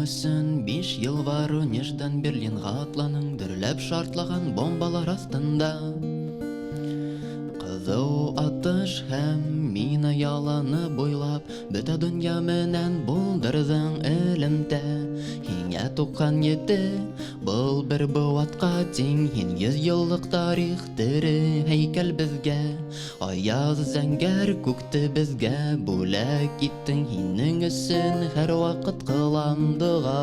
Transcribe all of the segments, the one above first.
өсөн 5 ел Воронеждан Берлинға атланың дүрләп шартлаган бомбалар астында. Қызу атыш һәм мина яланы бойлап, бөтә дөнья менән булдырдың элемтә. Һиңә туҡҡан ете, был бер быуатҡа тиң, һин 100 йыллыҡ тарих тере һәйкәл беҙгә. Аяҙ зәңгәр күкте беҙгә бүләк иттең, һинең өсөн һәр ваҡыт ҡылам дұға.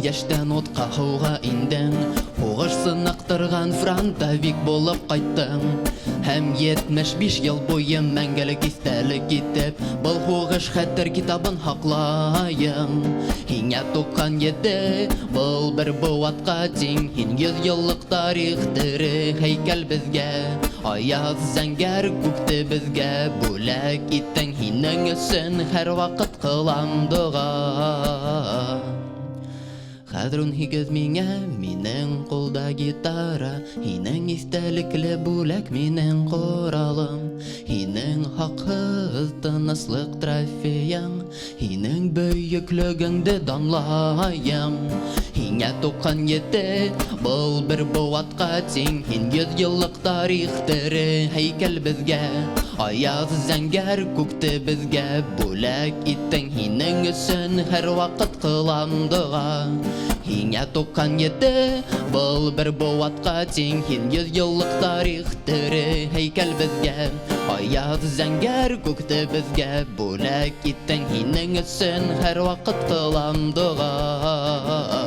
Йәштән утҡа һыуға индең, һуғыш сынақтырған фронтовик булып ҡайттың. Һәм 75 йыл буйы мәңгелек иҫтәлек итеп, был һуғыш хәтер китабын һаҡлайың. Һиңә туҡҡан ете, был бер быуатҡа тиң, һин 100 йыллыҡ тарих тере һәйкәл беҙгә. Аяҙ зәңгәр күкте беҙгә бүләк иттең, һинең өсөн һәр ваҡыт ҡылам дұға. Хәҙер 18 миңә, минең ҡулда гитара, һинең иҫтәлекле бүләк минең ҡоралым. Һинең һаҡһыҙ тыныслыҡ трофеяң, һинең бөйөклөгөңдө данлайым. Һиңә туҡҡан ете, был бер быуатҡа тиң, һин 100 йыллыҡ тарих тере һәйкәл беҙгә. Аяҙ зәңгәр күкте беҙгә бүләк иттең, һинең өсөн һәр ваҡыт ҡылам дұға. Һиңә туҡҡан ете, был бер быуатҡа тиң, һин 100 йыллыҡ тарих тере һәйкәл беҙгә. Аяҙ зәңгәр күкте беҙгә бүләк иттең, һинең өсөн һәр ваҡыт ҡылам дұға.